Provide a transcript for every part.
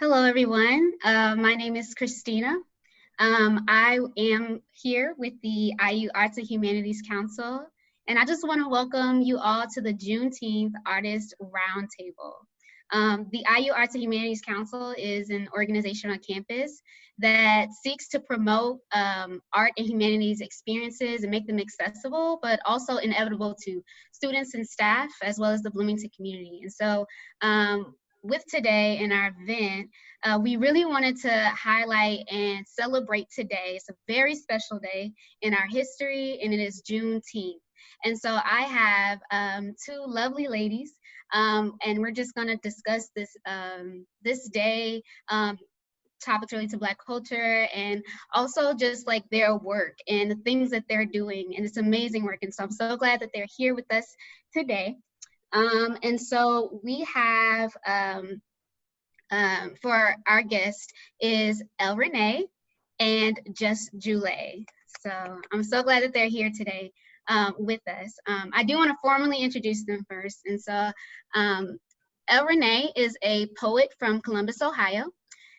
Hello, everyone. My name is Christina. I am here with the IU Arts and Humanities Council, and I just want to welcome you all to the Juneteenth Artist Roundtable. The IU Arts and Humanities Council is an organization on campus that seeks to promote art and humanities experiences and make them accessible, but also inevitable to students and staff, as well as the Bloomington community. And so with today in our event, we really wanted to highlight and celebrate today. It's a very special day in our history, and it is Juneteenth. And so I have two lovely ladies, and we're just going to discuss this day, topics related to Black culture, and also just like their work and the things that they're doing. And it's amazing work. And so I'm so glad that they're here with us today. And so we have, for our guest is Renée and Just Duléa. So I'm so glad that they're here today with us. I do want to formally introduce them first. And so Renée is a poet from Columbus, Ohio.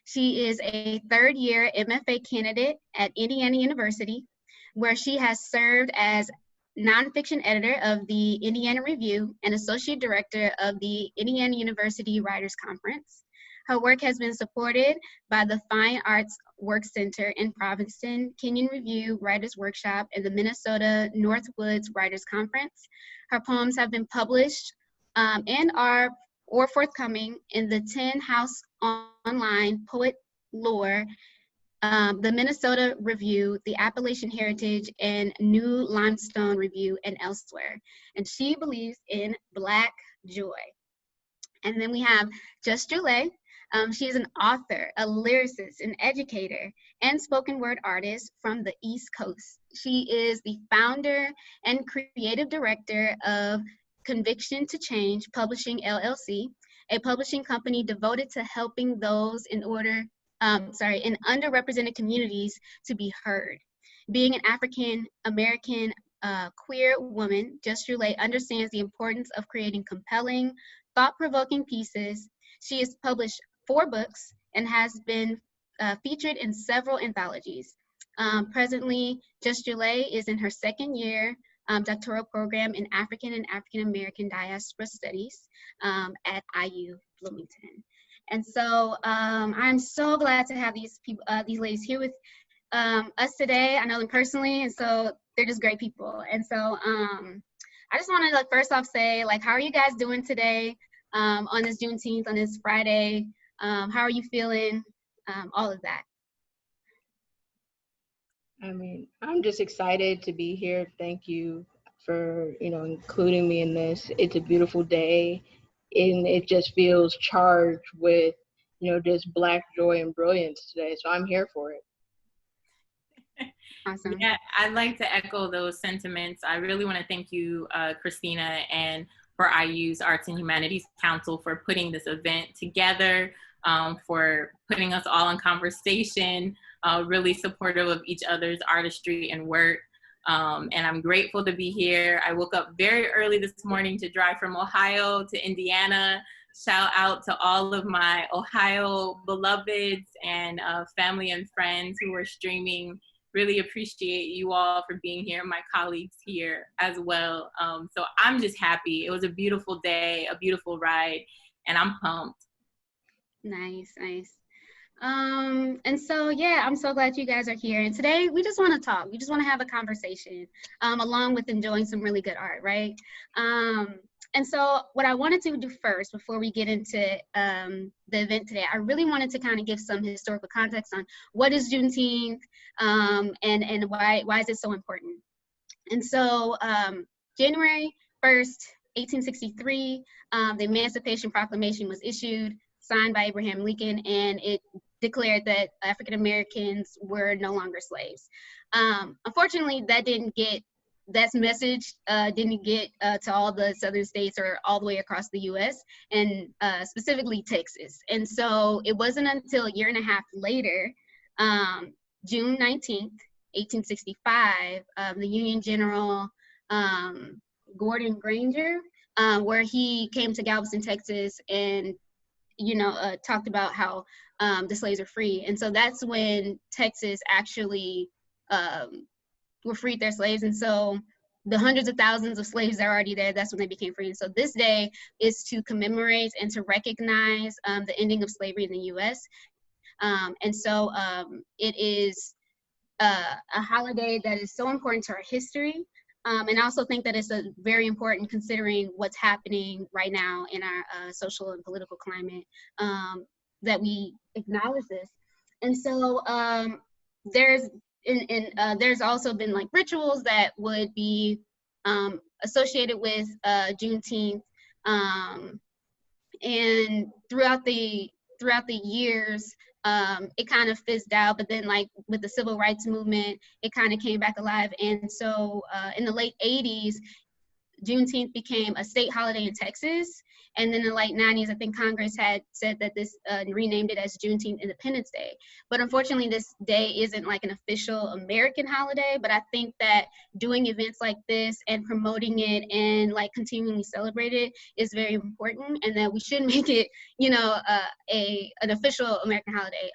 She is a third-year MFA candidate at Indiana University, where she has served as nonfiction editor of the Indiana Review and associate director of the Indiana University Writers Conference. Her work has been supported by the Fine Arts Work Center in Provincetown, Kenyon Review Writers Workshop, and the Minnesota Northwoods Writers Conference. Her poems have been published and are forthcoming in the 10 House Online Poet Lore, the Minnesota Review, the Appalachian Heritage, and New Limestone Review, and elsewhere. And she believes in Black joy. And then we have Just Duléa. She is an author, a lyricist, an educator, and spoken word artist from the East Coast. She is the founder and creative director of Conviction to Change Publishing LLC, a publishing company devoted to helping those in underrepresented communities to be heard. Being an African American queer woman, Just Duléa understands the importance of creating compelling, thought-provoking pieces. She has published 4 books and has been featured in several anthologies. Presently, Just Duléa is in her second year doctoral program in African and African American diaspora studies at IU Bloomington. And so I'm so glad to have these people, these ladies here with us today. I know them personally, and so they're just great people. And so I just want to first off say, how are you guys doing today on this Juneteenth, on this Friday? How are you feeling? All of that. I mean, I'm just excited to be here. Thank you for, including me in this. It's a beautiful day, and it just feels charged with, just Black joy and brilliance today. So I'm here for it. Awesome. Yeah, I'd like to echo those sentiments. I really want to thank you, Christina, and for IU's Arts and Humanities Council for putting this event together, for putting us all in conversation, really supportive of each other's artistry and work. And I'm grateful to be here. I woke up very early this morning to drive from Ohio to Indiana. Shout out to all of my Ohio beloveds and family and friends who are streaming. Really appreciate you all for being here, my colleagues here as well. So I'm just happy. It was a beautiful day, a beautiful ride, and I'm pumped. Nice, nice. And so, yeah, I'm so glad you guys are here. And today we just want to talk. We just want to have a conversation along with enjoying some really good art, right? And so what I wanted to do first, before we get into the event today, I really wanted to kind of give some historical context on what is Juneteenth and why is it so important. And so January 1st, 1863, the Emancipation Proclamation was issued, signed by Abraham Lincoln, and it declared that African Americans were no longer slaves. Unfortunately, that message didn't get to all the southern states or all the way across the US, and specifically Texas. And so it wasn't until a year and a half later, June 19th, 1865, the Union General Gordon Granger, where he came to Galveston, Texas, and talked about how the slaves are free. And so that's when Texas actually were freed their slaves. And so the hundreds of thousands of slaves that are already there, that's when they became free. And so this day is to commemorate and to recognize the ending of slavery in the US. And so it is a holiday that is so important to our history. And I also think that it's very important considering what's happening right now in our social and political climate, that we acknowledge this. And so there's also been like rituals that would be associated with Juneteenth, and throughout the years, it kind of fizzed out, but then like with the civil rights movement, it kind of came back alive. And so in the late 80s, Juneteenth became a state holiday in Texas. And then in the late 90s, I think Congress had said that this renamed it as Juneteenth Independence Day. But unfortunately, this day isn't like an official American holiday, but I think that doing events like this and promoting it and like continually celebrate it is very important, and that we should make it, an official American holiday.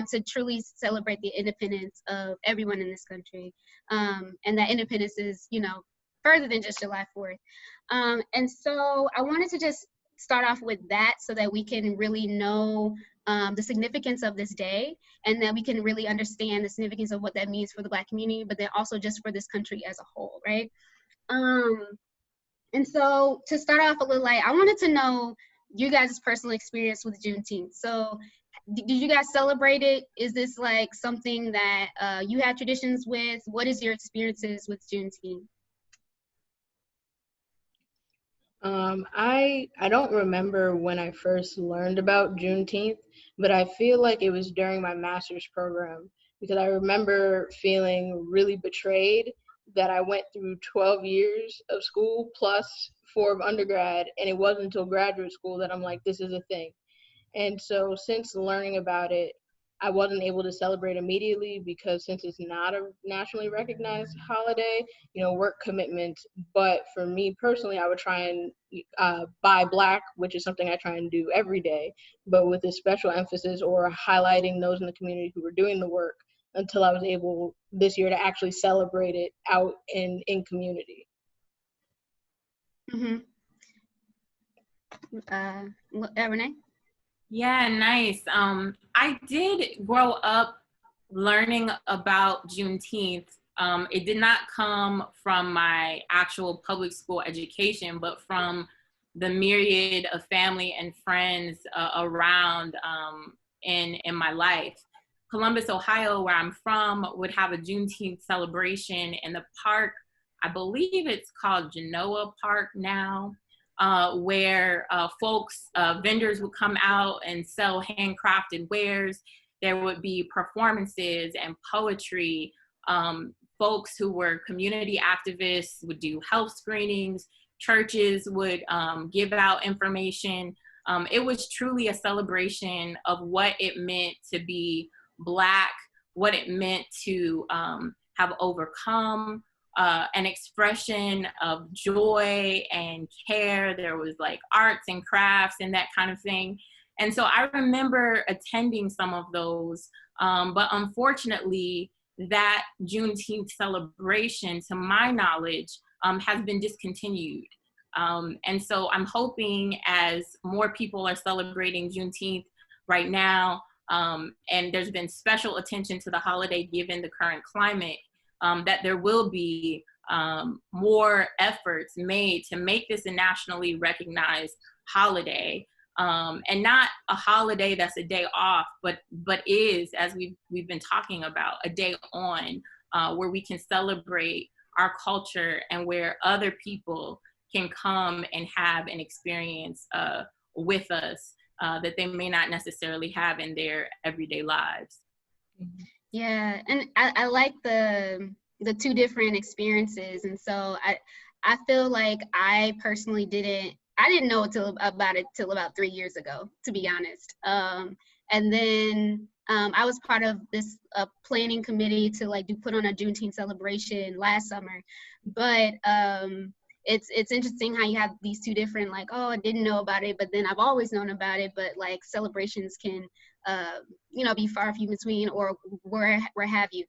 To truly celebrate the independence of everyone in this country. And that independence is, further than just July 4th. And so I wanted to just start off with that so that we can really know the significance of this day, and that we can really understand the significance of what that means for the Black community, but then also just for this country as a whole, right? And so to start off a little light, I wanted to know you guys' personal experience with Juneteenth. So did you guys celebrate it? Is this like something that you have traditions with? What is your experiences with Juneteenth? I don't remember when I first learned about Juneteenth, but I feel like it was during my master's program, because I remember feeling really betrayed that I went through 12 years of school plus 4 of undergrad, and it wasn't until graduate school that I'm like, this is a thing. And so since learning about it, I wasn't able to celebrate immediately, because since it's not a nationally recognized holiday, work commitments. But for me personally, I would try and buy Black, which is something I try and do every day, but with a special emphasis or highlighting those in the community who were doing the work, until I was able this year to actually celebrate it out in community. Mm-hmm. Renée? Yeah, nice. I did grow up learning about Juneteenth. It did not come from my actual public school education, but from the myriad of family and friends around in my life. Columbus, Ohio, where I'm from, would have a Juneteenth celebration in the park. I believe it's called Genoa Park now. Where vendors would come out and sell handcrafted wares. There would be performances and poetry. Folks who were community activists would do health screenings. Churches would give out information. It was truly a celebration of what it meant to be Black, what it meant to have overcome, an expression of joy and care. There was like arts and crafts and that kind of thing. And so I remember attending some of those, but unfortunately that Juneteenth celebration, to my knowledge, has been discontinued. And so I'm hoping, as more people are celebrating Juneteenth right now, and there's been special attention to the holiday given the current climate, that there will be more efforts made to make this a nationally recognized holiday, and not a holiday that's a day off, but is, as we've been talking about, a day on, where we can celebrate our culture and where other people can come and have an experience with us that they may not necessarily have in their everyday lives. Yeah, and I like the two different experiences. And so I feel like I personally didn't know till about 3 years ago, to be honest. And then I was part of this planning committee to put on a Juneteenth celebration last summer. But it's interesting how you have these two different, like, oh, I didn't know about it, but then I've always known about it, but like celebrations can, you know, be far few between, or where have you.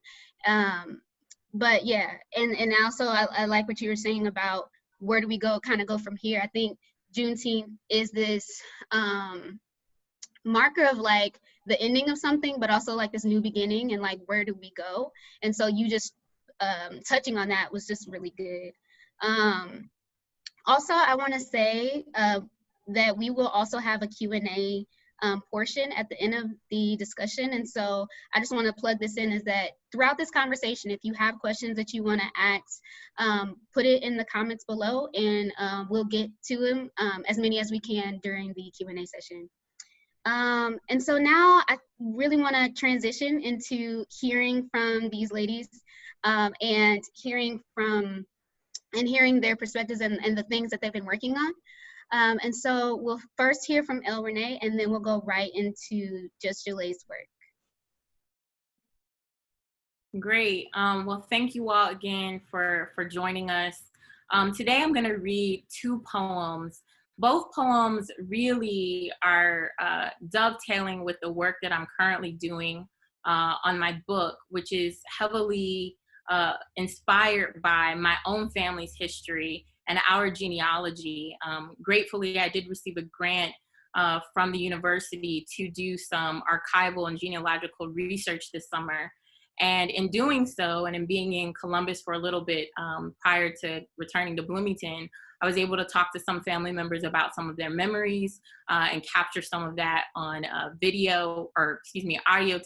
But yeah, and also I like what you were saying about where do we go from here. I think Juneteenth is this marker of like the ending of something, but also like this new beginning, and like where do we go. And so you just touching on that was just really good. Also, I want to say that we will also have a Q&A portion at the end of the discussion. And so I just want to plug this in, is that throughout this conversation, if you have questions that you want to ask, put it in the comments below, and we'll get to them, as many as we can during the Q&A session. And so now I really want to transition into hearing from these ladies, and hearing their perspectives and the things that they've been working on. And so we'll first hear from Renée, and then we'll go right into Just Duléa's work. Great. Well, thank you all again for joining us. Today I'm going to read two poems. Both poems really are dovetailing with the work that I'm currently doing on my book, which is heavily inspired by my own family's history and our genealogy. Gratefully, I did receive a grant from the university to do some archival and genealogical research this summer. And in doing so, and in being in Columbus for a little bit prior to returning to Bloomington, I was able to talk to some family members about some of their memories and capture some of that on audio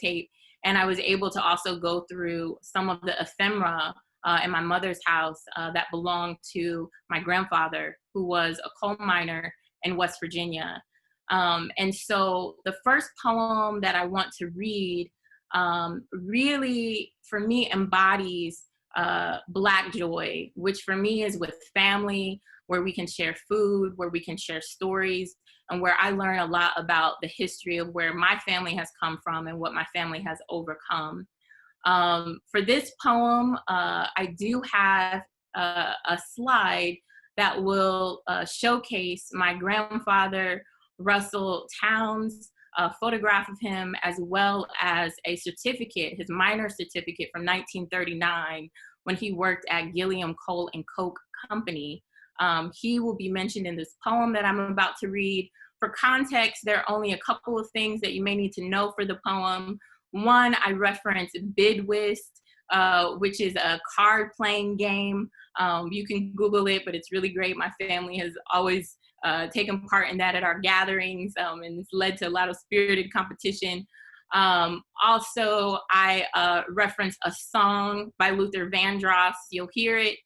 tape. And I was able to also go through some of the ephemera in my mother's house that belonged to my grandfather, who was a coal miner in West Virginia. And so the first poem that I want to read really, for me, embodies Black joy, which for me is with family, where we can share food, where we can share stories, and where I learn a lot about the history of where my family has come from and what my family has overcome. For this poem, I do have a slide that will showcase my grandfather, Russell Towns, a photograph of him, as well as a certificate, his minor certificate from 1939, when he worked at Gilliam Coal and Coke Company. He will be mentioned in this poem that I'm about to read. For context, there are only a couple of things that you may need to know for the poem. One, I reference Bid Whist, which is a card playing game. You can Google it, but it's really great. My family has always taken part in that at our gatherings, and it's led to a lot of spirited competition. Also, I reference a song by Luther Vandross. You'll hear it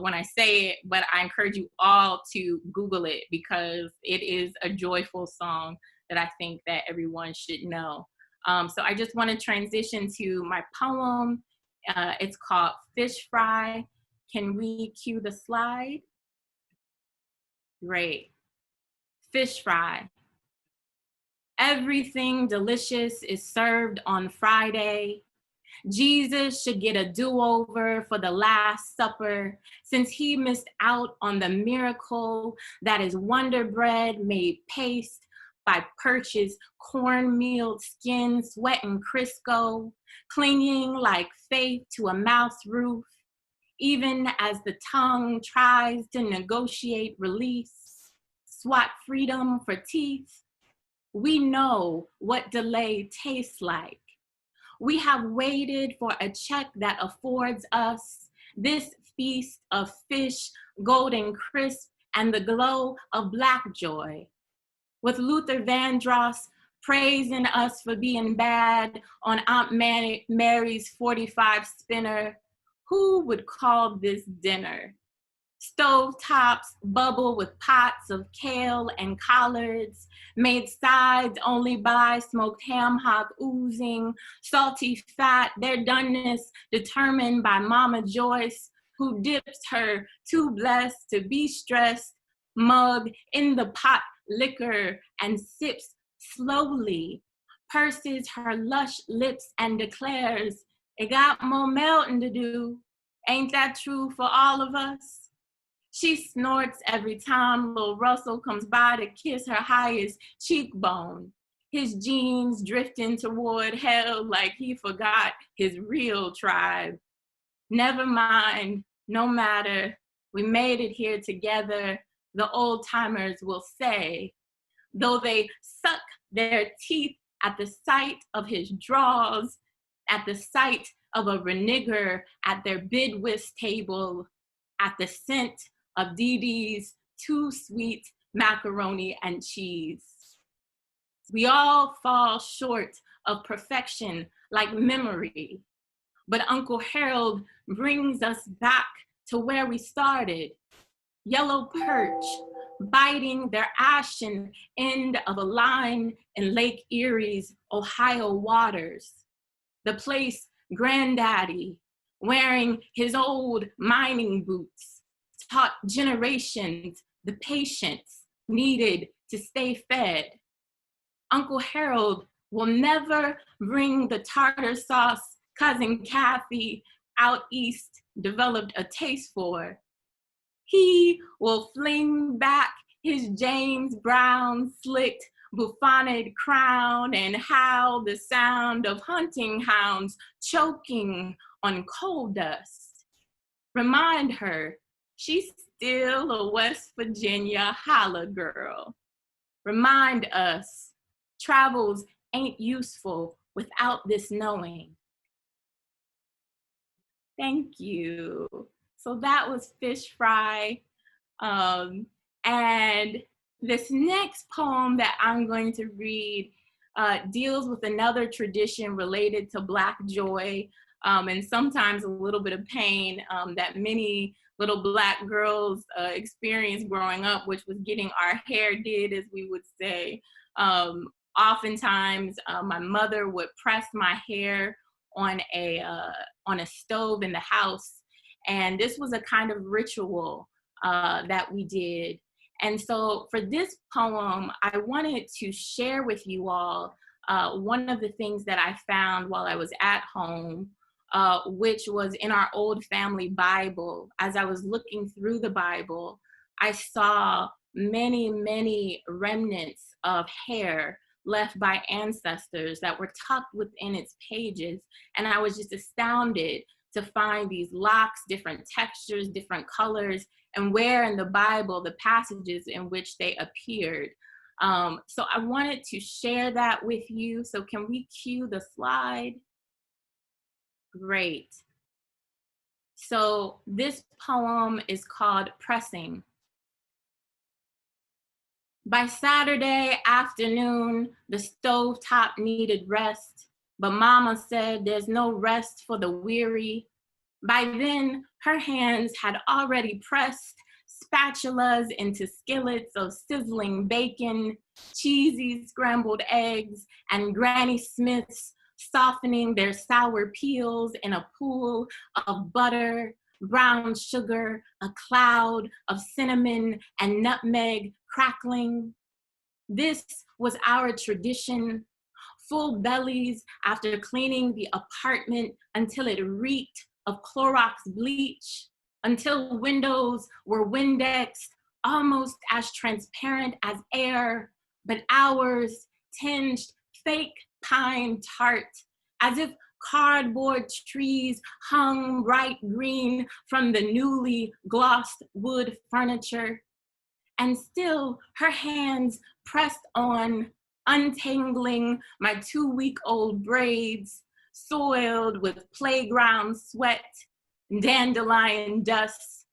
when I say it, but I encourage you all to Google it, because it is a joyful song that I think that everyone should know. So I just want to transition to my poem. It's called Fish Fry. Can we cue the slide? Great. Fish fry. Everything delicious is served on Friday. Jesus should get a do-over for the Last Supper, since he missed out on the miracle that is Wonder Bread made paste by purchased cornmeal skin, sweat and Crisco, clinging like faith to a mouth's roof, even as the tongue tries to negotiate release, swap freedom for teeth. We know what delay tastes like. We have waited for a check that affords us this feast of fish, golden crisp, and the glow of Black joy. With Luther Vandross praising us for being bad on Aunt Mary's 45 spinner, who would call this dinner? Stovetops bubble with pots of kale and collards, made sides only by smoked ham hock oozing, salty fat, their doneness determined by Mama Joyce, who dips her too blessed to be stressed mug in the pot liquor and sips slowly, purses her lush lips and declares, "It got more melting to do. Ain't that true for all of us?" She snorts every time Lil Russell comes by to kiss her highest cheekbone. His jeans drifting toward hell like he forgot his real tribe. Never mind, no matter, we made it here together, the old timers will say, though they suck their teeth at the sight of his draws, at the sight of a renegger at their bid whist table, at the scent of Dee Dee's too sweet macaroni and cheese. We all fall short of perfection like memory, but Uncle Harold brings us back to where we started. Yellow perch biting their ashen end of a line in Lake Erie's Ohio waters. The place Granddaddy, wearing his old mining boots, taught generations the patience needed to stay fed. Uncle Harold will never bring the tartar sauce Cousin Kathy out east developed a taste for. He will fling back his James Brown slicked buffoned crown and howl the sound of hunting hounds choking on coal dust. Remind her she's still a West Virginia holla girl. Remind us travels ain't useful without this knowing. Thank you. So that was Fish Fry. And this next poem that I'm going to read deals with another tradition related to Black joy and sometimes a little bit of pain that many little Black girls experience growing up, which was getting our hair did, as we would say. Oftentimes, my mother would press my hair on a stove in the house. And this was a kind of ritual that we did. And so for this poem, I wanted to share with you all one of the things that I found while I was at home, which was in our old family Bible. As I was looking through the Bible, I saw many, many remnants of hair left by ancestors that were tucked within its pages. And I was just astounded to find these locks, different textures, different colors, and where in the Bible, the passages in which they appeared. So I wanted to share that with you. So can we cue the slide? Great. So this poem is called Pressing. By Saturday afternoon, the stovetop needed rest, but Mama said there's no rest for the weary. By then, her hands had already pressed spatulas into skillets of sizzling bacon, cheesy scrambled eggs, and Granny Smiths softening their sour peels in a pool of butter, brown sugar, a cloud of cinnamon and nutmeg crackling. This was our tradition, full bellies after cleaning the apartment until it reeked of Clorox bleach, until windows were Windexed, almost as transparent as air, but ours tinged fake pine tart, as if cardboard trees hung bright green from the newly glossed wood furniture. And still her hands pressed on, untangling my 2-week-old braids, soiled with playground sweat, dandelion dust,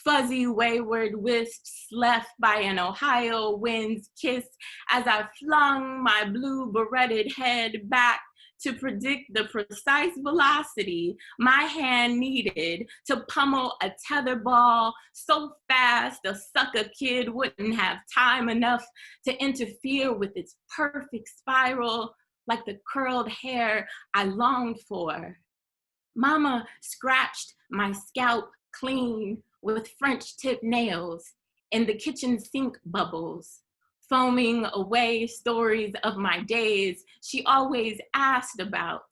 fuzzy wayward wisps left by an Ohio wind's kiss as I flung my blue beretted head back to predict the precise velocity my hand needed to pummel a tetherball so fast a sucker kid wouldn't have time enough to interfere with its perfect spiral like the curled hair I longed for. Mama scratched my scalp clean with French tip nails in the kitchen sink bubbles, foaming away stories of my days she always asked about.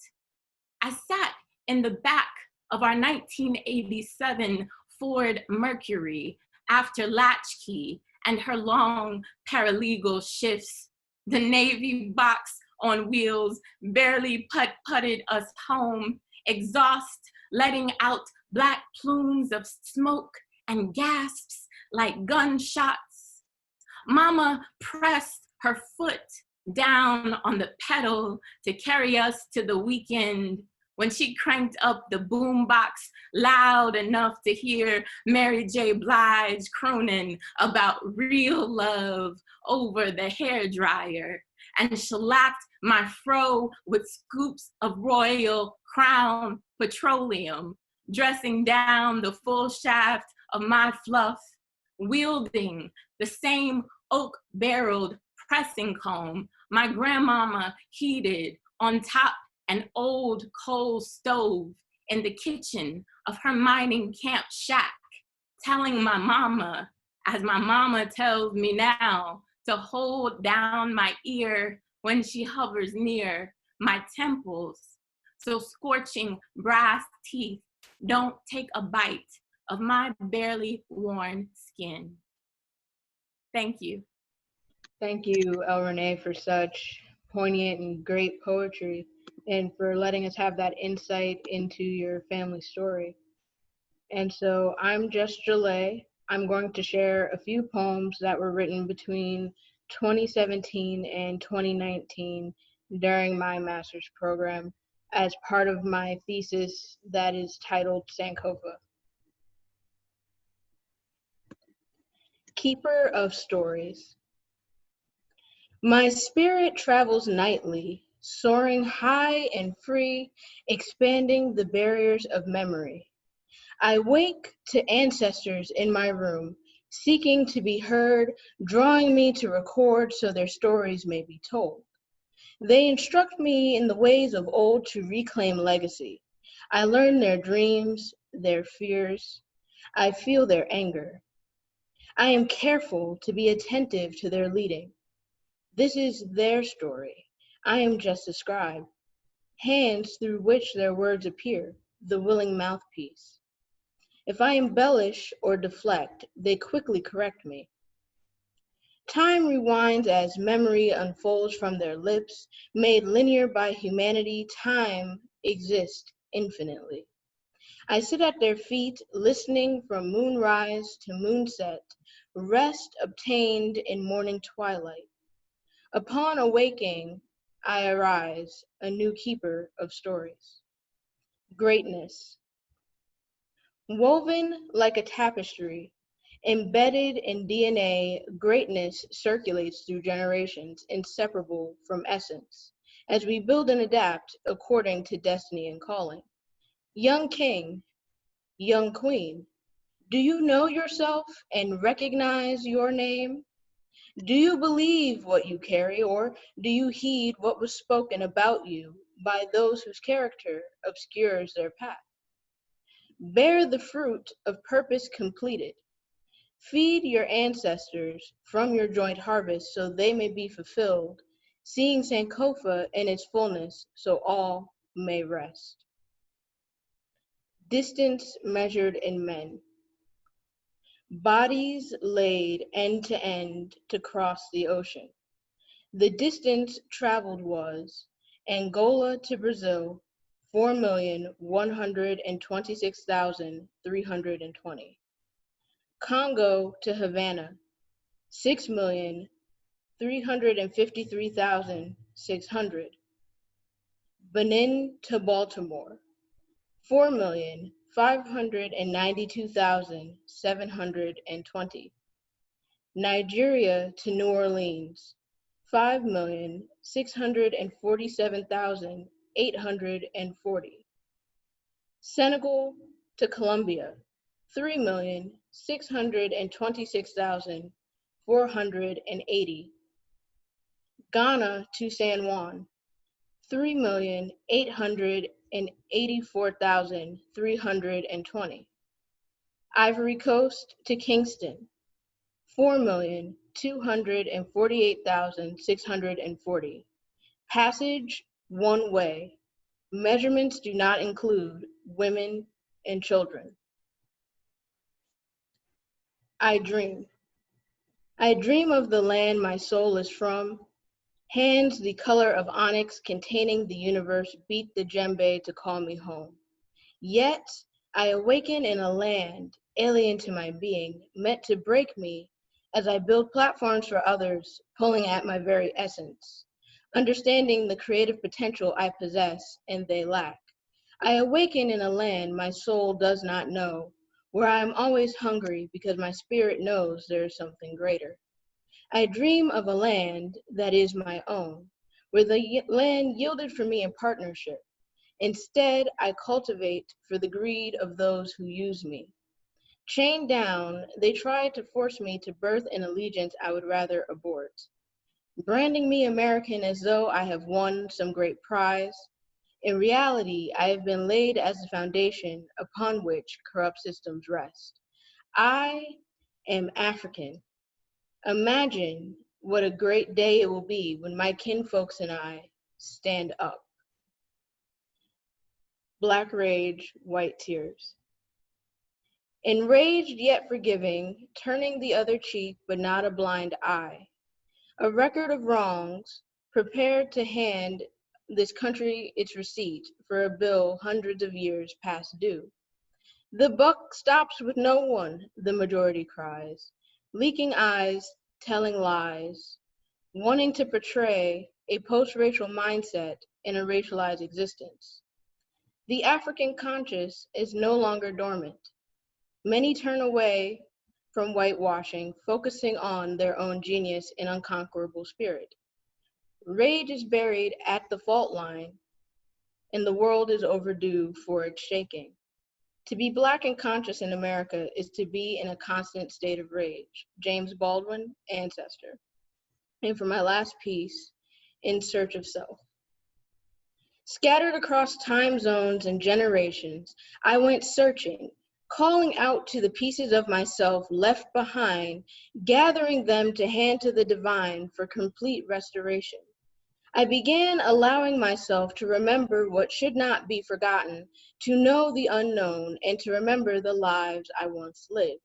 I sat in the back of our 1987 Ford Mercury after latchkey and her long paralegal shifts. The Navy box on wheels barely putted us home, exhaust letting out black plumes of smoke and gasps like gunshots. Mama pressed her foot down on the pedal to carry us to the weekend when she cranked up the boombox loud enough to hear Mary J. Blige crooning about real love over the hairdryer, and shellacked my fro with scoops of Royal Crown Petroleum, dressing down the full shaft of my fluff, wielding the same oak-barreled pressing comb my grandmama heated on top an old coal stove in the kitchen of her mining camp shack, telling my mama, as my mama tells me now, to hold down my ear when she hovers near my temples, so scorching brass teeth don't take a bite of my barely worn skin. Thank you. Thank you, Renée, for such poignant and great poetry, and for letting us have that insight into your family story. And so I'm Just Duléa. I'm going to share a few poems that were written between 2017 and 2019 during my master's program as part of my thesis that is titled Sankofa. Keeper of Stories. My spirit travels nightly, soaring high and free, expanding the barriers of memory. I wake to ancestors in my room, seeking to be heard, drawing me to record so their stories may be told. They instruct me in the ways of old to reclaim legacy. I learn their dreams, their fears. I feel their anger. I am careful to be attentive to their leading. This is their story. I am just a scribe, hands through which their words appear, the willing mouthpiece. If I embellish or deflect, they quickly correct me. Time rewinds as memory unfolds from their lips, made linear by humanity. Time exists infinitely. I sit at their feet, listening from moonrise to moonset, rest obtained in morning twilight. Upon awaking, I arise, a new keeper of stories. Greatness. Woven like a tapestry, embedded in DNA, greatness circulates through generations, inseparable from essence, as we build and adapt according to destiny and calling. Young king, young queen, do you know yourself and recognize your name? Do you believe what you carry, or do you heed what was spoken about you by those whose character obscures their path? Bear the fruit of purpose completed. Feed your ancestors from your joint harvest so they may be fulfilled, seeing Sankofa in its fullness so all may rest. Distance measured in men. Bodies laid end to end to cross the ocean. The distance traveled was Angola to Brazil, 4,126,320. Congo to Havana, 6,353,600. Benin to Baltimore, 4,592,720. Nigeria to New Orleans, 5,647,840. Senegal to Colombia, 3,626,480. Ghana to San Juan, 3,884,320. Ivory Coast to Kingston, 4,248,640. Passage one way. Measurements do not include women and children. I dream. I dream of the land my soul is from. Hands the color of onyx containing the universe beat the djembe to call me home. Yet I awaken in a land alien to my being, meant to break me as I build platforms for others, pulling at my very essence, understanding the creative potential I possess and they lack. I awaken in a land my soul does not know, where I am always hungry because my spirit knows there is something greater. I dream of a land that is my own, where the land yielded for me in partnership. Instead, I cultivate for the greed of those who use me. Chained down, they try to force me to birth an allegiance I would rather abort, branding me American as though I have won some great prize. In reality, I have been laid as the foundation upon which corrupt systems rest. I am African. Imagine what a great day it will be when my kinfolks and I stand up. Black rage, white tears. Enraged yet forgiving, turning the other cheek but not a blind eye. A record of wrongs, prepared to hand this country its receipt for a bill hundreds of years past due. The buck stops with no one, the majority cries, leaking eyes, telling lies, wanting to portray a post-racial mindset in a racialized existence. The African conscious is no longer dormant. Many turn away from whitewashing, focusing on their own genius and unconquerable spirit. Rage is buried at the fault line, and the world is overdue for its shaking. To be Black and conscious in America is to be in a constant state of rage. James Baldwin, Ancestor. And for my last piece, In Search of Self. Scattered across time zones and generations, I went searching, calling out to the pieces of myself left behind, gathering them to hand to the divine for complete restoration. I began allowing myself to remember what should not be forgotten, to know the unknown, and to remember the lives I once lived.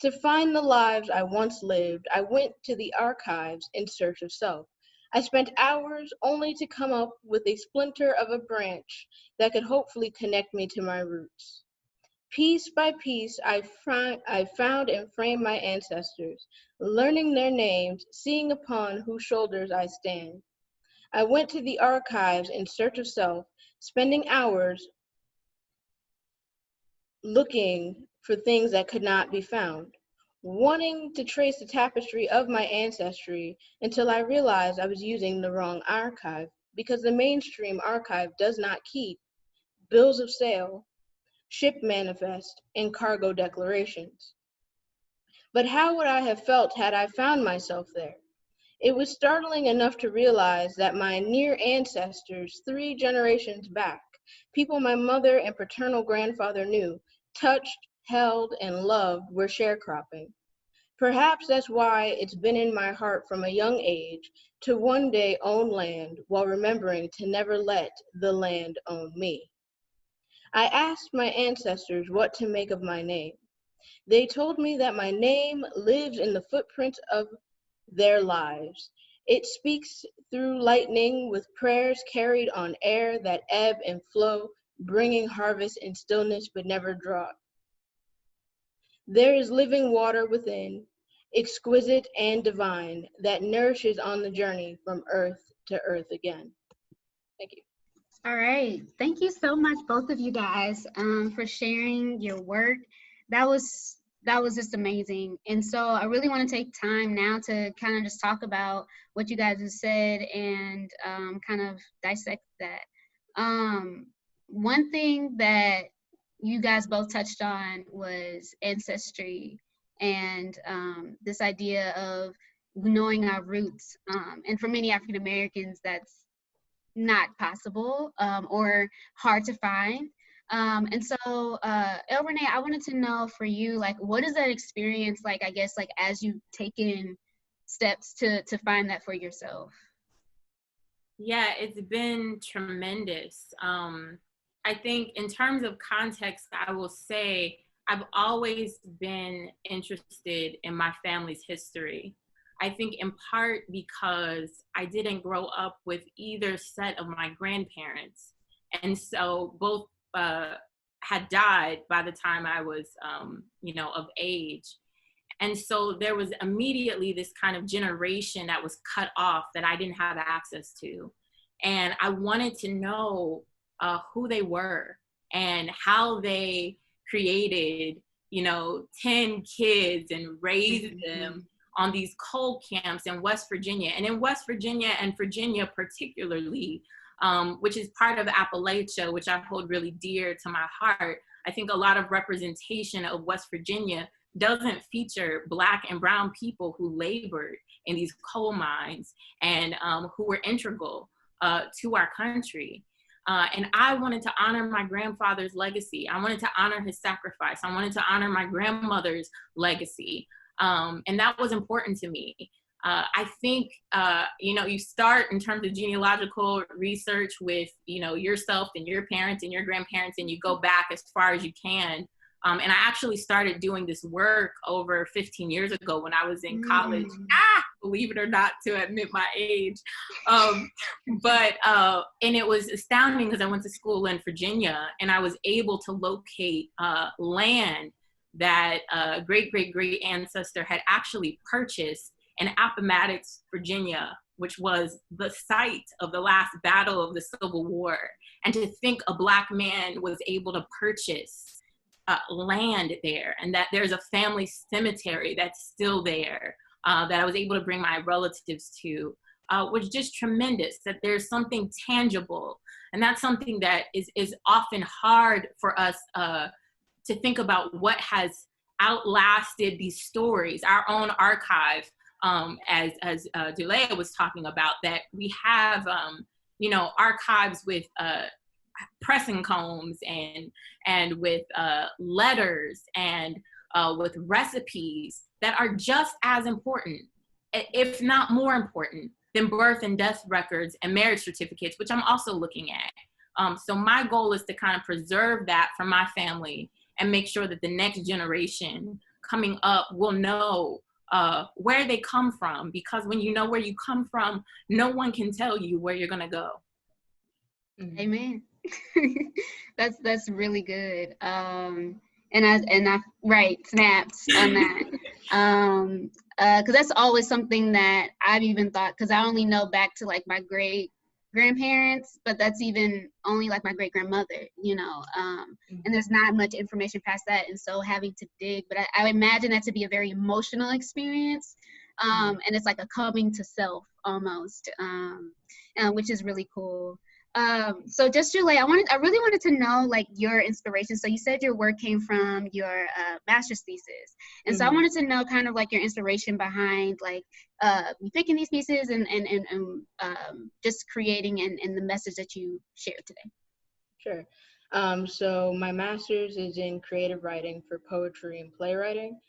To find the lives I once lived, I went to the archives in search of self. I spent hours only to come up with a splinter of a branch that could hopefully connect me to my roots. Piece by piece, I found and framed my ancestors, learning their names, seeing upon whose shoulders I stand. I went to the archives in search of self, spending hours looking for things that could not be found, wanting to trace the tapestry of my ancestry until I realized I was using the wrong archive because the mainstream archive does not keep bills of sale, ship manifest, and cargo declarations. But how would I have felt had I found myself there? It was startling enough to realize that my near ancestors, 3 generations back, people my mother and paternal grandfather knew, touched, held, and loved, were sharecropping. Perhaps that's why it's been in my heart from a young age to one day own land while remembering to never let the land own me. I asked my ancestors what to make of my name. They told me that my name lives in the footprints of their lives. It speaks through lightning with prayers carried on air that ebb and flow, bringing harvest in stillness but never drought. There is living water within, exquisite and divine, that nourishes on the journey from earth to earth again. Thank you. All right. Thank you so much, both of you guys, for sharing your work. That was just amazing. And so I really want to take time now to kind of just talk about what you guys have said and kind of dissect that. One thing that you guys both touched on was ancestry and this idea of knowing our roots. And for many African Americans, that's not possible or hard to find. And so, El Renee, I wanted to know for you, like, what is that experience like, I guess, like, as you've taken steps to find that for yourself? Yeah, it's been tremendous. I think in terms of context, I will say I've always been interested in my family's history. I think in part because I didn't grow up with either set of my grandparents. And so both had died by the time I was, of age. And so there was immediately this kind of generation that was cut off that I didn't have access to. And I wanted to know who they were and how they created, 10 kids and raised them on these coal camps in West Virginia. And in West Virginia and Virginia particularly, which is part of Appalachia, which I hold really dear to my heart, I think a lot of representation of West Virginia doesn't feature Black and brown people who labored in these coal mines and who were integral to our country. And I wanted to honor my grandfather's legacy. I wanted to honor his sacrifice. I wanted to honor my grandmother's legacy. And that was important to me. I think, you start in terms of genealogical research with, yourself and your parents and your grandparents, and you go back as far as you can. And I actually started doing this work over 15 years ago when I was in college. Believe it or not, to admit my age. And it was astounding because I went to school in Virginia and I was able to locate land that a great ancestor had actually purchased in Appomattox, Virginia, which was the site of the last battle of the Civil War. And to think a Black man was able to purchase land there, and that there's a family cemetery that's still there, that I was able to bring my relatives to, was just tremendous, that there's something tangible. And that's something that is often hard for us to think about what has outlasted these stories, our own archive, as Duléa was talking about, that we have, archives with pressing combs and with letters and with recipes that are just as important, if not more important, than birth and death records and marriage certificates, which I'm also looking at. So my goal is to kind of preserve that for my family and make sure that the next generation coming up will know where they come from, because when you know where you come from, no one can tell you where you're gonna go. Amen. That's really good. And I right, snaps on that. Because that's always something that I've even thought, because I only know back to like my great grandparents, but that's even only like my great grandmother, and there's not much information past that. And so having to dig, but I imagine that to be a very emotional experience. And it's like a coming to self almost, which is really cool. So Just Duléa, I really wanted to know like your inspiration. So you said your work came from your master's thesis, and so I wanted to know kind of like your inspiration behind like you picking these pieces and just creating and the message that you shared today. Sure. So my master's is in creative writing for poetry and playwriting,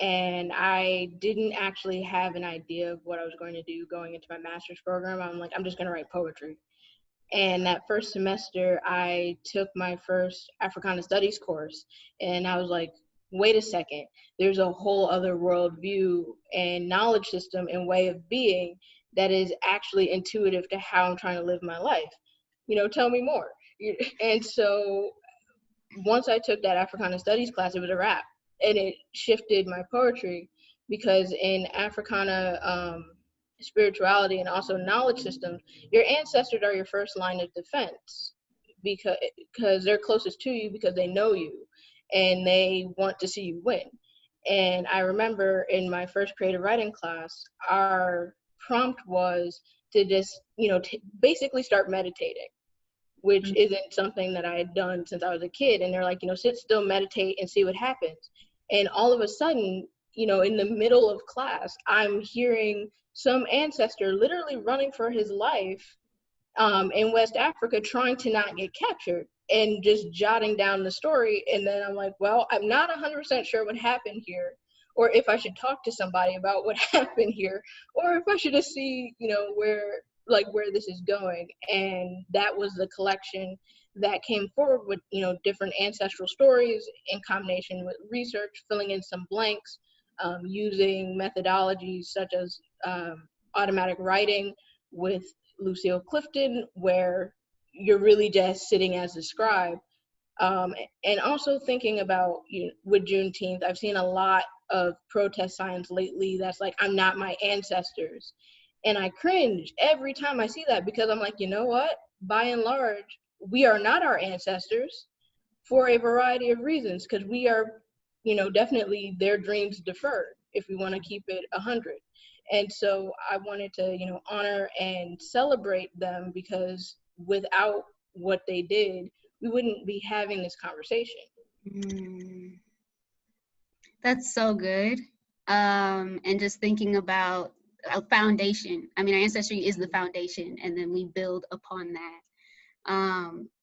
and I didn't actually have an idea of what I was going to do going into my master's program. I'm like, I'm just going to write poetry. And that first semester, I took my first Africana Studies course, and I was like, wait a second, there's a whole other worldview and knowledge system and way of being that is actually intuitive to how I'm trying to live my life. Tell me more. And so once I took that Africana Studies class, it was a wrap, and it shifted my poetry, because in Africana spirituality and also knowledge systems, your ancestors are your first line of defense, because they're closest to you, because they know you and they want to see you win. And I remember in my first creative writing class, our prompt was to just basically start meditating, which isn't something that I had done since I was a kid. And they're like, sit still, meditate, and see what happens. And all of a sudden, in the middle of class, I'm hearing some ancestor literally running for his life in West Africa, trying to not get captured, and just jotting down the story. And then I'm like, well, I'm not 100% sure what happened here, or if I should talk to somebody about what happened here, or if I should just see, where like where this is going. And that was the collection that came forward with, you know, different ancestral stories in combination with research, filling in some blanks, using methodologies such as automatic writing with Lucille Clifton, where you're really just sitting as a scribe. And also thinking about, you know, with Juneteenth, I've seen a lot of protest signs lately that's like, I'm not my ancestors. And I cringe every time I see that, because I'm like, you know what? By and large, we are not our ancestors for a variety of reasons, because we are, you know, definitely their dreams deferred, if we want to keep it 100. And so I wanted to, you know, honor and celebrate them, because without what they did, we wouldn't be having this conversation. That's so good. And just thinking about a foundation. I mean, our ancestry is the foundation, and then we build upon that.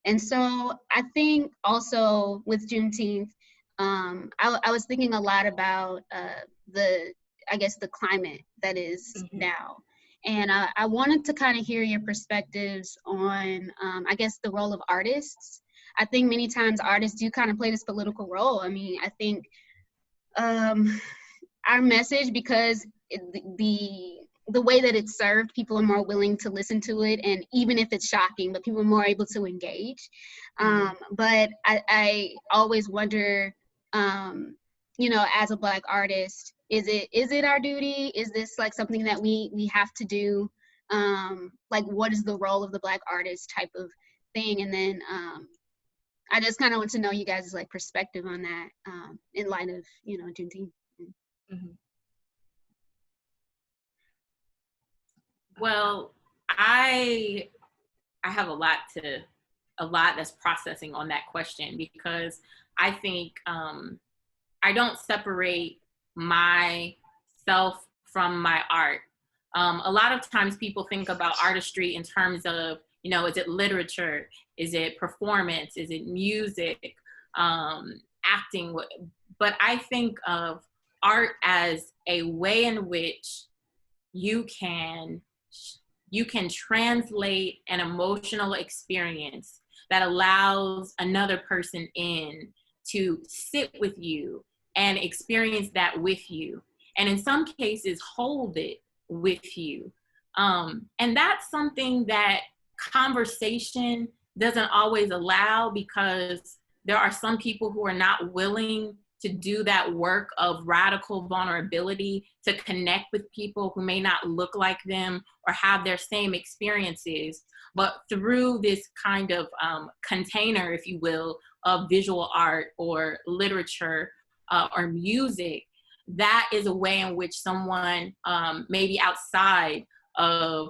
And so I think also with Juneteenth, I was thinking a lot about I guess the climate that is now. And I wanted to kind of hear your perspectives on, I guess, the role of artists. I think many times artists do kind of play this political role. I mean, I think our message, because the way that it's served, people are more willing to listen to it, and even if it's shocking, but people are more able to engage. But I always wonder, you know, as a Black artist, is it our duty? Is this like something that we have to do? Like, what is the role of the Black artist type of thing? And then I just kind of want to know you guys' like perspective on that in light of, you know, Juneteenth. Well, I have a lot that's processing on that question, because I think I don't separate myself from my art. A lot of times people think about artistry in terms of, you know, is it literature? Is it performance? Is it music? Acting? But I think of art as a way in which you can translate an emotional experience that allows another person in to sit with you and experience that with you. And in some cases, hold it with you. And that's something that conversation doesn't always allow, because there are some people who are not willing to do that work of radical vulnerability, to connect with people who may not look like them or have their same experiences. But through this kind of container, if you will, of visual art or literature or music, that is a way in which someone maybe outside of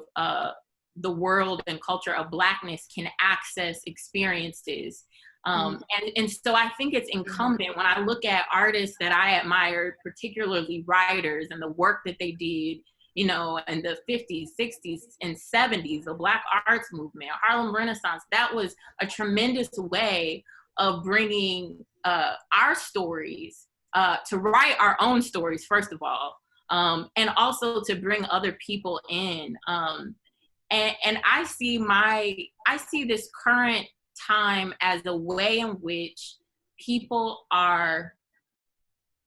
the world and culture of Blackness can access experiences. And so I think it's incumbent, when I look at artists that I admire, particularly writers, and the work that they did, you know, in the 50s, 60s, and 70s, the Black arts movement, Harlem Renaissance, that was a tremendous way of bringing our stories, to write our own stories, first of all, and also to bring other people in. And I see this current time as a way in which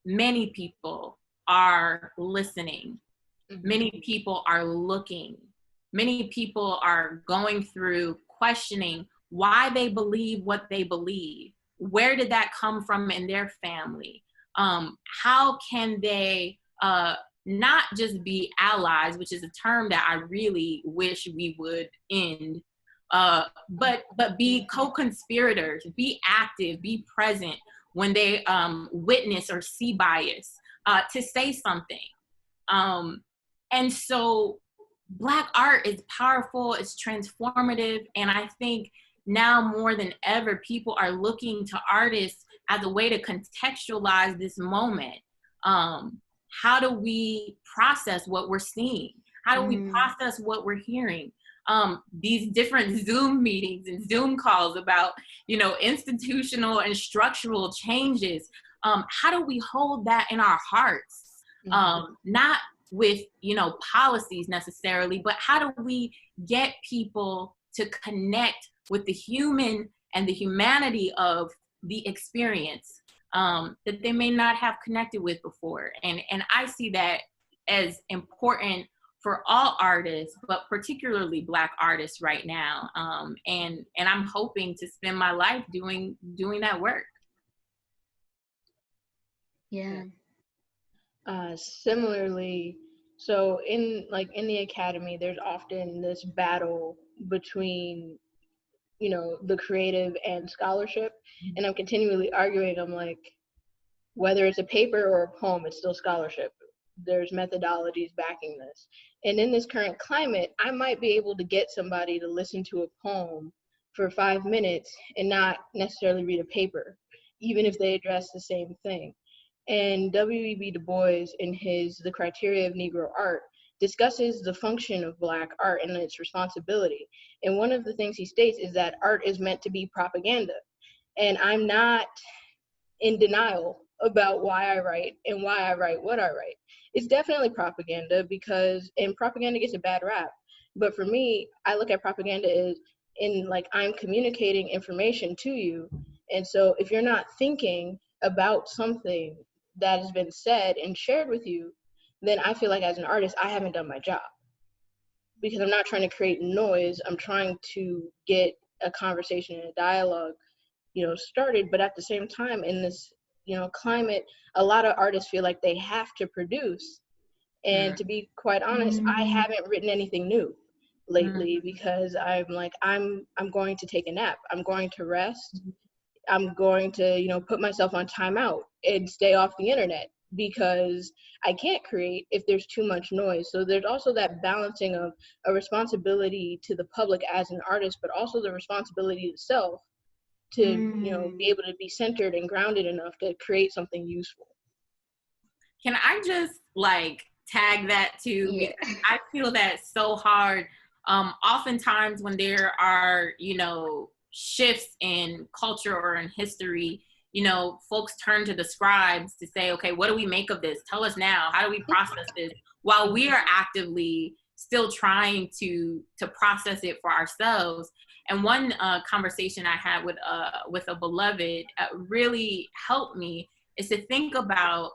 many people are listening, many people are looking, many people are going through questioning why they believe what they believe. Where did that come from in their family? How can they not just be allies, which is a term that I really wish we would end, but be co-conspirators, be active, be present when they witness or see bias, to say something. And so Black art is powerful, it's transformative, and I think now more than ever, people are looking to artists as a way to contextualize this moment. How do we process what we're seeing? How do we process what we're hearing? These different Zoom meetings and Zoom calls about, you know, institutional and structural changes. How do we hold that in our hearts? with, you know, policies necessarily, but how do we get people to connect with the human and the humanity of the experience that they may not have connected with before. And I see that as important for all artists, but particularly Black artists right now. And I'm hoping to spend my life doing that work. Yeah. Similarly, so in the academy, there's often this battle between, you know, the creative and scholarship, and I'm continually arguing. I'm like, whether it's a paper or a poem, it's still scholarship. There's methodologies backing this. And in this current climate, I might be able to get somebody to listen to a poem for 5 minutes and not necessarily read a paper, even if they address the same thing. And W.E.B. Du Bois, in his The Criteria of Negro Art, discusses the function of Black art and its responsibility. And one of the things he states is that art is meant to be propaganda. And I'm not in denial about why I write and why I write what I write. It's definitely propaganda, and propaganda gets a bad rap. But for me, I look at propaganda as I'm communicating information to you. And so if you're not thinking about something that has been said and shared with you, then I feel like as an artist, I haven't done my job. Because I'm not trying to create noise, I'm trying to get a conversation and a dialogue, you know, started. But at the same time, in this, you know, climate, a lot of artists feel like they have to produce. And to be quite honest, I haven't written anything new lately because I'm going to take a nap. I'm going to rest. I'm going to, you know, put myself on timeout and stay off the internet because I can't create if there's too much noise. So there's also that balancing of a responsibility to the public as an artist, but also the responsibility to self to, you know, be able to be centered and grounded enough to create something useful. Can I just tag that too? Yeah. Because I feel that so hard. Oftentimes when there are, you know, shifts in culture or in history, you know, folks turn to the scribes to say, okay, what do we make of this? Tell us now, how do we process this? While we are actively still trying to process it for ourselves. And one conversation I had with a beloved really helped me is to think about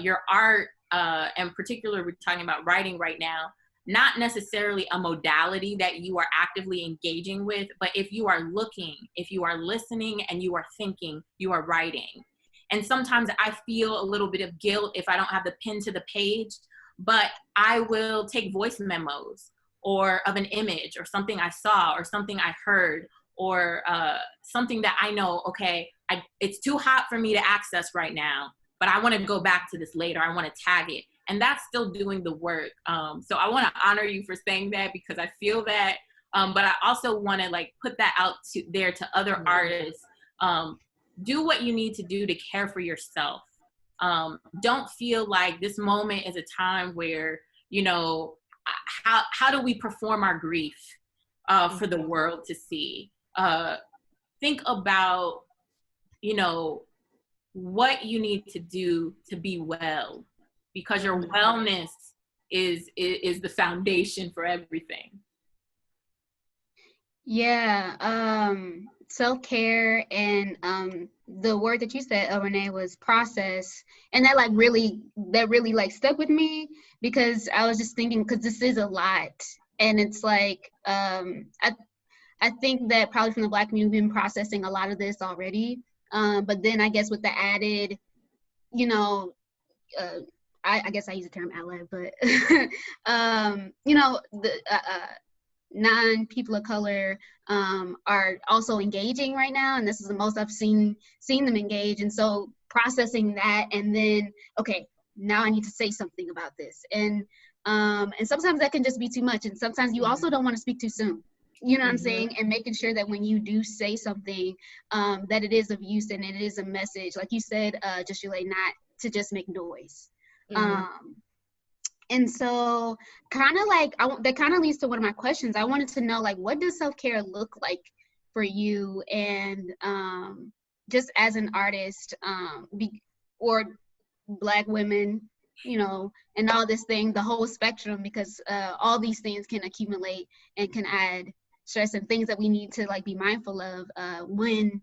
your art, and particularly we're talking about writing right now, not necessarily a modality that you are actively engaging with, but if you are looking, if you are listening and you are thinking, you are writing. And sometimes I feel a little bit of guilt if I don't have the pen to the page, but I will take voice memos or of an image or something I saw or something I heard or something that I know, okay, it's too hot for me to access right now, but I want to go back to this later. I want to tag it. And that's still doing the work. So I want to honor you for saying that because I feel that, but I also want to put that out there to other artists. Do what you need to do to care for yourself. Don't feel like this moment is a time where, you know, how do we perform our grief for the world to see? Think about, you know, what you need to do to be well, because your wellness is the foundation for everything. Yeah, self-care and the word that you said, Renée, was process, and that really stuck with me because I was just thinking, because this is a lot, and it's I think that probably from the Black community we've been processing a lot of this already, but then I guess with the added, you know, I guess I use the term ally, but you know, the non-people of color are also engaging right now, and this is the most I've seen them engage. And so processing that, and then okay, now I need to say something about this, and sometimes that can just be too much, and sometimes you also don't want to speak too soon. You know what I'm saying? And making sure that when you do say something, that it is of use and it is a message, like you said, Just Duléa, not to just make noise. And so kind of that kind of leads to one of my questions. I wanted to know, what does self-care look like for you, and just as an artist, or Black women you know, and all this thing, the whole spectrum, because all these things can accumulate and can add stress and things that we need to like be mindful of when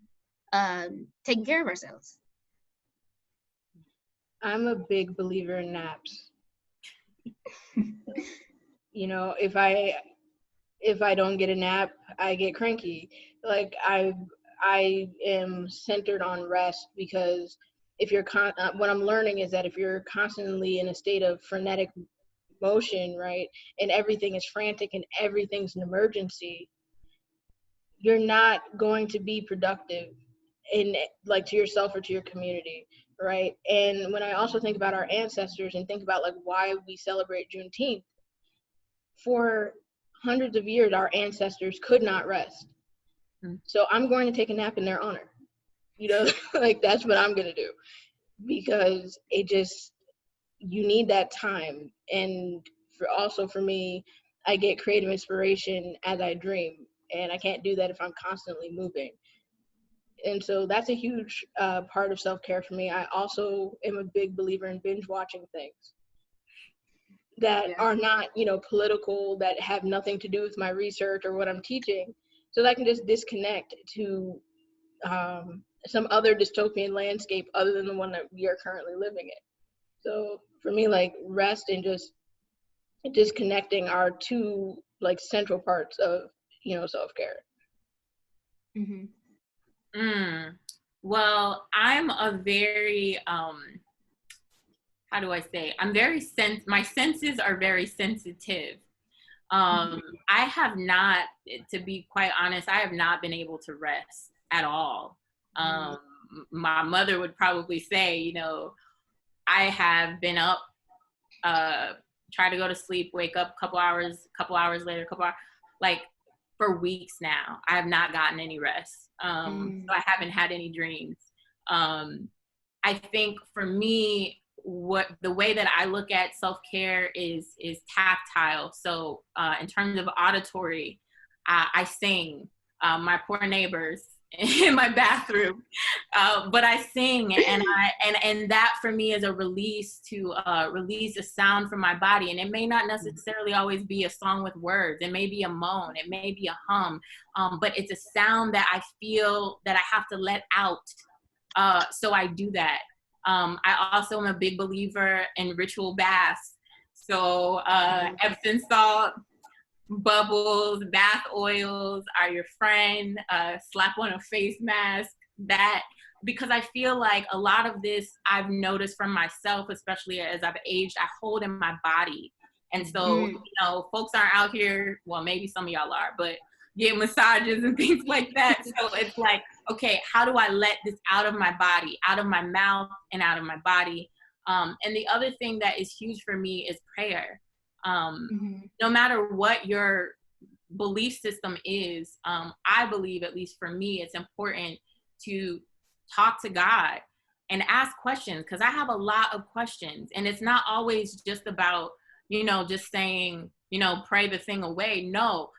taking care of ourselves. I'm a big believer in naps. You know, if I don't get a nap, I get cranky. Like I am centered on rest, because if you're what I'm learning is that if you're constantly in a state of frenetic motion, right, and everything is frantic and everything's an emergency, you're not going to be productive in, like, to yourself or to your community, right? And when I also think about our ancestors and think about like why we celebrate Juneteenth, for hundreds of years our ancestors could not rest. So I'm going to take a nap in their honor. You know, like that's what I'm going to do, because it just, you need that time. And for me, I get creative inspiration as I dream, and I can't do that if I'm constantly moving. And so that's a huge part of self-care for me. I also am a big believer in binge watching things that are not, you know, political, that have nothing to do with my research or what I'm teaching, so that I can just disconnect to some other dystopian landscape other than the one that we are currently living in. So for me, like, rest and just disconnecting are two like central parts of, you know, self-care. Well, I'm a very how do I say? My senses are very sensitive. I have not, to be quite honest, I have not been able to rest at all. My mother would probably say, you know, I have been up, try to go to sleep, wake up a couple hours later, like for weeks now. I have not gotten any rest. So I haven't had any dreams. I think for me, the way that I look at self-care is tactile. So in terms of auditory, I sing, my poor neighbors in my bathroom, but I sing, and that for me is a release to release a sound from my body. And it may not necessarily always be a song with words. It may be a moan, it may be a hum, but it's a sound that I feel that I have to let out. So I do that. I also am a big believer in ritual baths. So Epsom salt, bubbles, bath oils are your friend. Slap on a face mask, because I feel like a lot of this I've noticed from myself, especially as I've aged, I hold in my body. And so, you know, folks aren't out here, well, maybe some of y'all are, but get massages and things like that. So it's like, okay, how do I let this out of my body, out of my mouth and out of my body? And the other thing that is huge for me is prayer. No matter what your belief system is, I believe, at least for me, it's important to talk to God and ask questions, because I have a lot of questions, and it's not always just about, you know, just saying, you know, pray the thing away. No,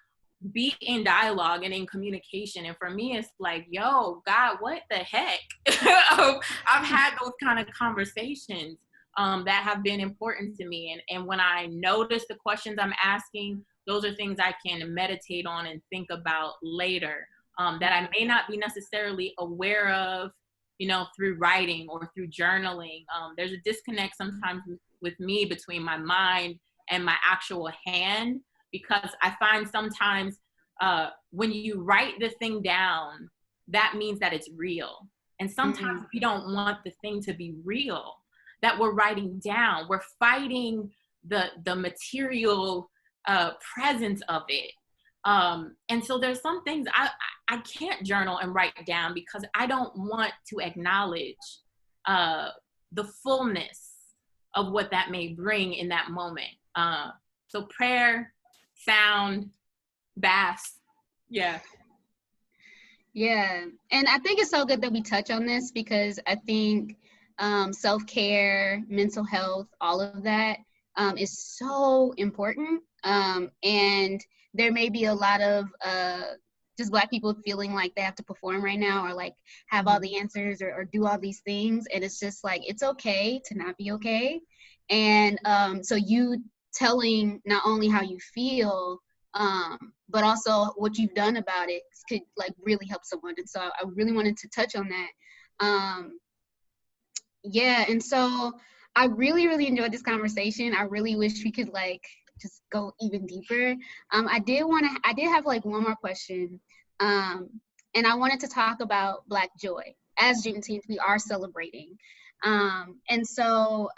be in dialogue and in communication. And for me, it's like, yo, God, what the heck? I've had those kind of conversations that have been important to me. And when I notice the questions I'm asking, those are things I can meditate on and think about later, that I may not be necessarily aware of, you know, through writing or through journaling. There's a disconnect sometimes with me between my mind and my actual hand, because I find sometimes when you write the thing down, that means that it's real. And sometimes we don't want the thing to be real that we're writing down. We're fighting the material presence of it. And so there's some things I can't journal and write down because I don't want to acknowledge the fullness of what that may bring in that moment. So prayer, sound, baths. Yeah. Yeah. And I think it's so good that we touch on this, because I think self-care, mental health, all of that is so important. And there may be a lot of just Black people feeling like they have to perform right now, or like have all the answers, or do all these things. And it's just like, it's okay to not be okay. And so you telling not only how you feel, but also what you've done about it could like really help someone. And so I really wanted to touch on that. Yeah, and so I really, really enjoyed this conversation. I really wish we could like just go even deeper. I did have like one more question. And I wanted to talk about Black joy. As Juneteenth, we are celebrating. And so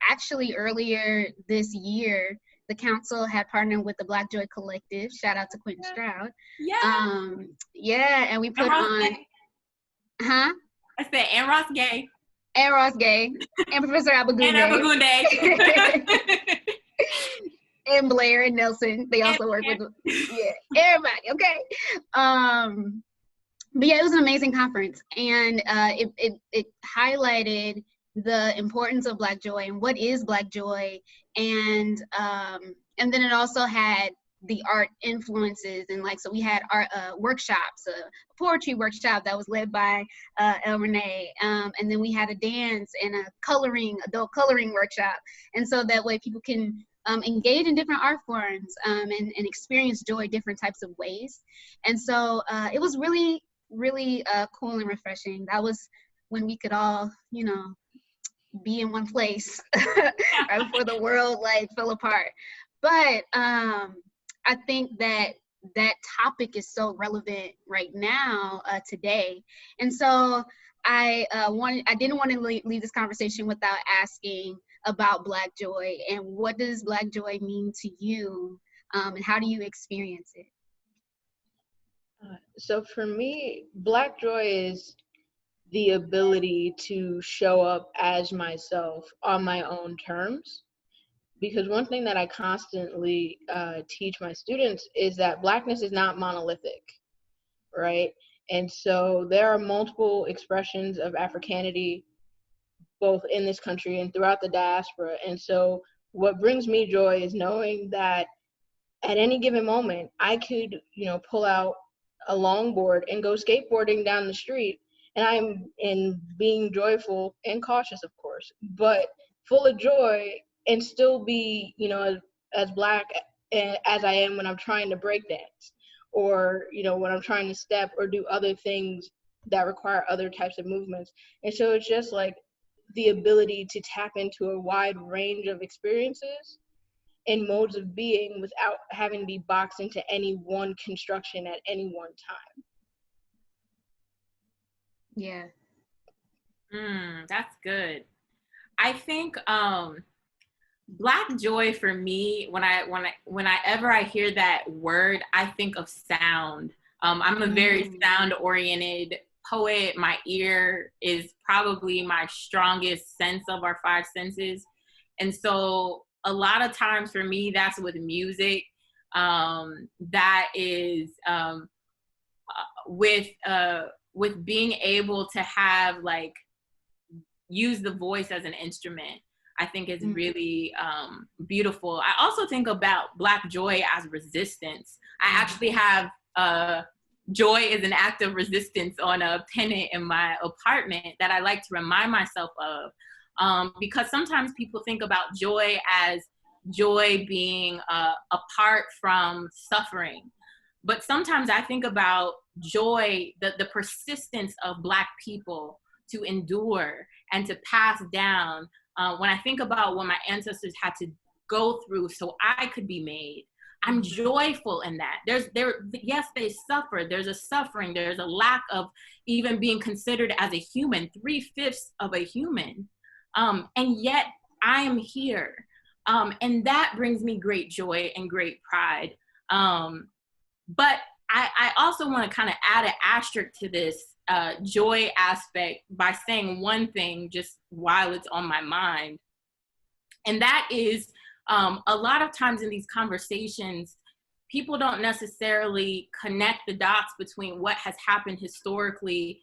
actually earlier this year, the council had partnered with the Black Joy Collective. Shout out to Quentin Stroud. Yeah. Yeah, and we put on, huh? I said, and Ross Gay. And Ross Gay. And Professor Abagunde. And Abagunde. And Blair and Nelson. They also work with, yeah, everybody, okay. But yeah, it was an amazing conference. And it highlighted the importance of Black joy and what is Black joy. And then it also had the art influences, and like, so we had art workshops, a poetry workshop that was led by Renée, and then we had a dance and a adult coloring workshop. And so that way people can engage in different art forms and experience joy different types of ways. And so it was really, really cool and refreshing. That was when we could all, you know, be in one place right before the world like fell apart. But I think that topic is so relevant right now, today. And so I didn't want to leave this conversation without asking about Black joy, and what does Black joy mean to you, and how do you experience it? So for me, Black joy is the ability to show up as myself on my own terms. Because one thing that I constantly teach my students is that Blackness is not monolithic, right? And so there are multiple expressions of Africanity, both in this country and throughout the diaspora. And so what brings me joy is knowing that at any given moment, I could, you know, pull out a longboard and go skateboarding down the street, and I'm in being joyful and cautious, of course, but full of joy, and still be, you know, as Black as I am when I'm trying to break dance, or, you know, when I'm trying to step or do other things that require other types of movements. And so it's just like the ability to tap into a wide range of experiences and modes of being without having to be boxed into any one construction at any one time. Yeah. That's good. I think Black joy for me, whenever I hear that word, I think of sound. I'm a very sound-oriented poet. My ear is probably my strongest sense of our five senses. And so a lot of times for me, that's with music. That is with being able to have, like, use the voice as an instrument, I think is really beautiful. I also think about Black joy as resistance. I actually have joy is an act of resistance on a pennant in my apartment that I like to remind myself of. Because sometimes people think about joy as joy being apart from suffering. But sometimes I think about joy, the persistence of Black people to endure and to pass down. When I think about what my ancestors had to go through so I could be made, I'm joyful in that. Yes, they suffered. There's a suffering. There's a lack of even being considered as a human, 3/5 of a human. And yet I am here. And that brings me great joy and great pride. But I also want to kind of add an asterisk to this joy aspect by saying one thing just while it's on my mind. And that is, a lot of times in these conversations, people don't necessarily connect the dots between what has happened historically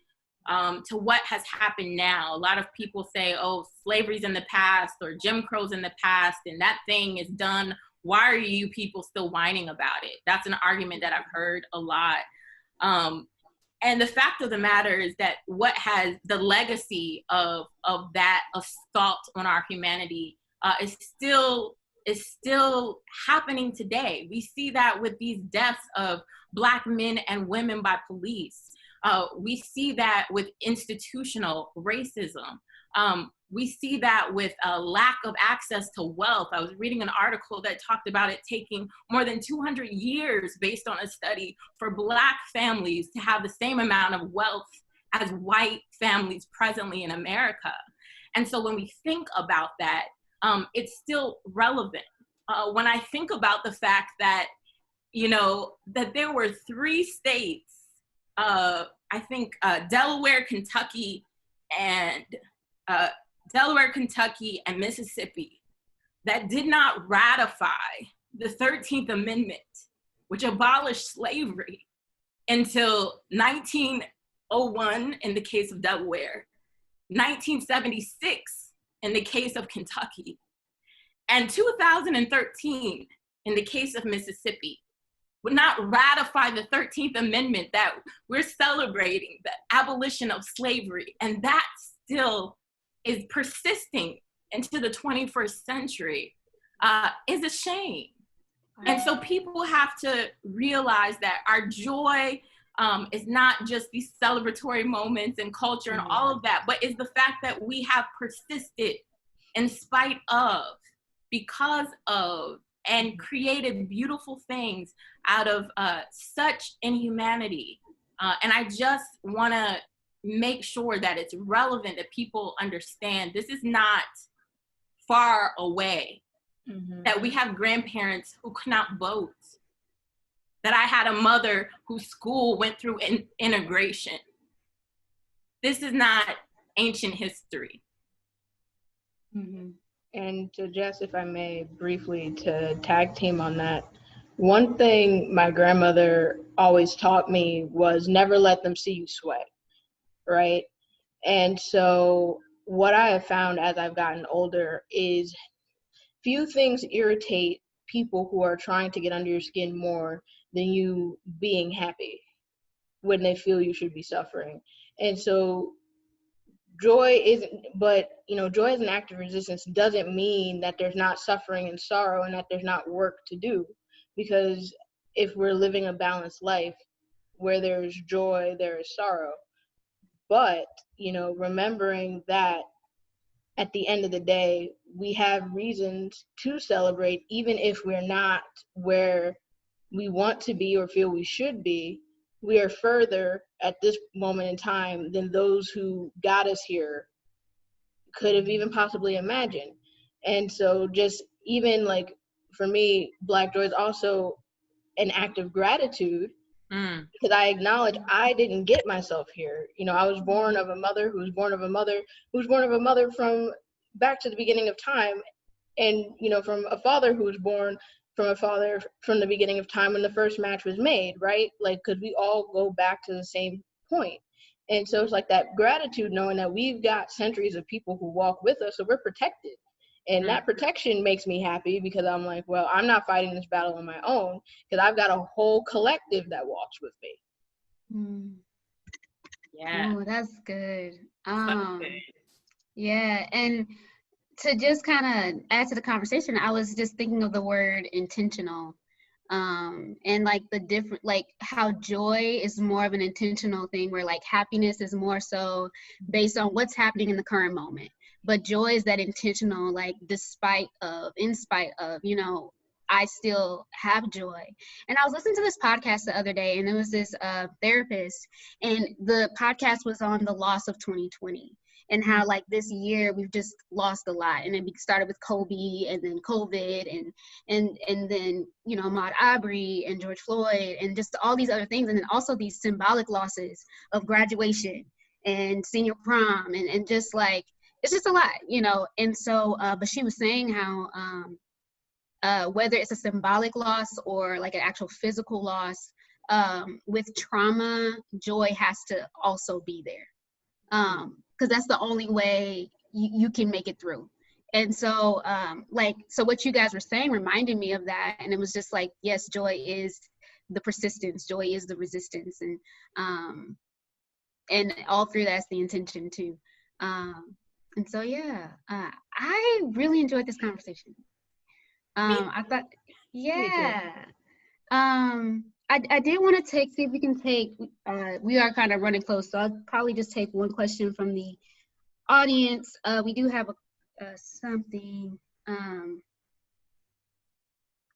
to what has happened now. A lot of people say, oh, slavery's in the past, or Jim Crow's in the past, and that thing is done. Why are you people still whining about it? That's an argument that I've heard a lot. And the fact of the matter is that what has the legacy of that assault on our humanity is still happening today. We see that with these deaths of Black men and women by police. We see that with institutional racism. We see that with a lack of access to wealth. I was reading an article that talked about it taking more than 200 years, based on a study, for Black families to have the same amount of wealth as white families presently in America. And so when we think about that, it's still relevant. When I think about the fact that, that there were 3 states, I think Delaware, Kentucky, and Mississippi, that did not ratify the 13th Amendment, which abolished slavery, until 1901 in the case of Delaware, 1976 in the case of Kentucky, and 2013 in the case of Mississippi, would not ratify the 13th Amendment that we're celebrating, the abolition of slavery. And that still is persisting into the 21st century, is a shame. And so people have to realize that our joy is not just these celebratory moments and culture and all of that, but is the fact that we have persisted in spite of, because of, and created beautiful things out of such inhumanity. And I just want to make sure that it's relevant, that people understand this is not far away, that we have grandparents who could not vote, that I had a mother whose school went through integration. This is not ancient history. And to Jess, if I may, briefly to tag team on that, one thing my grandmother always taught me was never let them see you sweat, right? And so what I have found as I've gotten older is few things irritate people who are trying to get under your skin more than you being happy when they feel you should be suffering. And so joy isn't, but joy as an act of resistance doesn't mean that there's not suffering and sorrow and that there's not work to do. Because if we're living a balanced life where there's joy, there is sorrow. But, remembering that at the end of the day, we have reasons to celebrate, even if we're not where we want to be or feel we should be. We are further at this moment in time than those who got us here could have even possibly imagined. And so just even like for me, Black joy is also an act of gratitude, because I acknowledge I didn't get myself here. I was born of a mother who was born of a mother who's born of a mother from back to the beginning of time, and from a father who was born from a father from the beginning of time when the first match was made, right? Like, because we all go back to the same point. And so it's like that gratitude, knowing that we've got centuries of people who walk with us, so we're protected. And that protection makes me happy, because I'm like, well, I'm not fighting this battle on my own, because I've got a whole collective that walks with me. Yeah. Oh, that's good. Good. Yeah, and to just kind of add to the conversation, I was just thinking of the word intentional, and like the different, like how joy is more of an intentional thing, where like happiness is more so based on what's happening in the current moment. But joy is that intentional, like in spite of, I still have joy. And I was listening to this podcast the other day, and it was this therapist, and the podcast was on the loss of 2020. And how like this year we've just lost a lot, and it started with Kobe, and then COVID, and then Ahmaud Arbery and George Floyd, and just all these other things, and then also these symbolic losses of graduation and senior prom, and just like it's just a lot, And so, but she was saying how whether it's a symbolic loss or like an actual physical loss, with trauma, joy has to also be there. Because that's the only way you can make it through. And so, so what you guys were saying reminded me of that. And it was just like, yes, joy is the persistence, joy is the resistance. And all through that's the intention too. And so, yeah, I really enjoyed this conversation. I thought, Me too. yeah. I did want to see if we can take, we are kind of running close, so I'll probably just take one question from the audience. We do have something.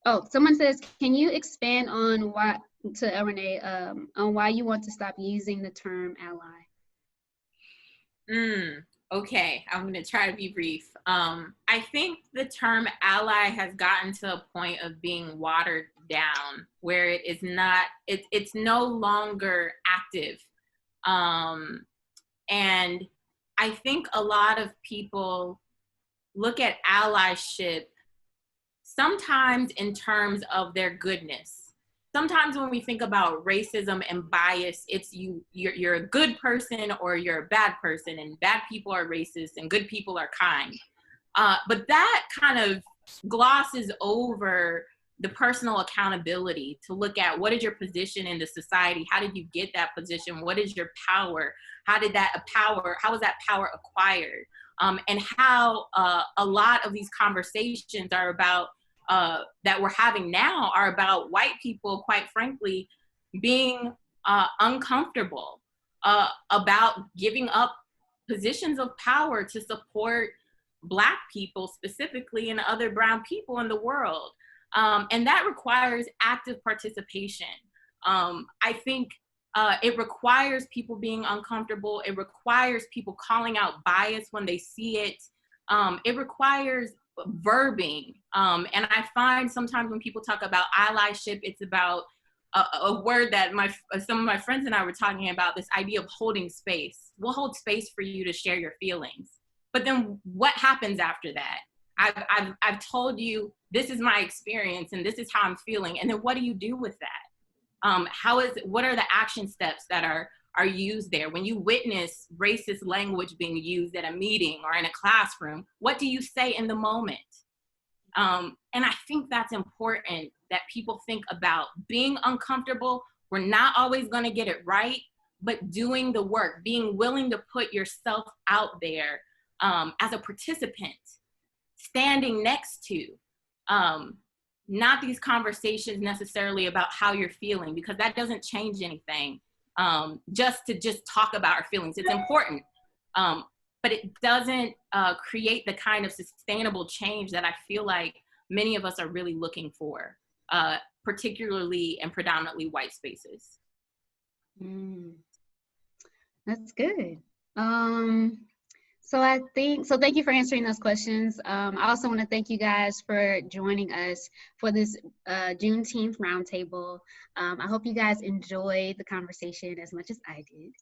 Oh, someone says, can you expand on why, to Renée, on why you want to stop using the term ally? Okay, I'm going to try to be brief. I think the term ally has gotten to a point of being watered down, where it is not, it's no longer active. And I think a lot of people look at allyship sometimes in terms of their goodness. Sometimes when we think about racism and bias, it's you're a good person or you're a bad person, and bad people are racist and good people are kind. But that kind of glosses over the personal accountability to look at what is your position in the society? How did you get that position? What is your power? How was that power acquired? And how a lot of these conversations are about that we're having now are about white people, quite frankly, being uncomfortable about giving up positions of power to support Black people specifically and other brown people in the world. And that requires active participation. I think it requires people being uncomfortable. It requires people calling out bias when they see it. It requires verbing. And I find sometimes when people talk about allyship, it's about a word that some of my friends and I were talking about, this idea of holding space. We'll hold space for you to share your feelings. But then what happens after that? I've told you, this is my experience and this is how I'm feeling. And then what do you do with that? What are the action steps that are used there? When you witness racist language being used at a meeting or in a classroom, what do you say in the moment? And I think that's important, that people think about being uncomfortable. We're not always going to get it right, but doing the work, being willing to put yourself out there as a participant, standing next to, not these conversations necessarily about how you're feeling, because that doesn't change anything. Just talk about our feelings. It's important, but it doesn't create the kind of sustainable change that I feel like many of us are really looking for, particularly and predominantly white spaces. That's good. So thank you for answering those questions. I also want to thank you guys for joining us for this Juneteenth Roundtable. I hope you guys enjoyed the conversation as much as I did.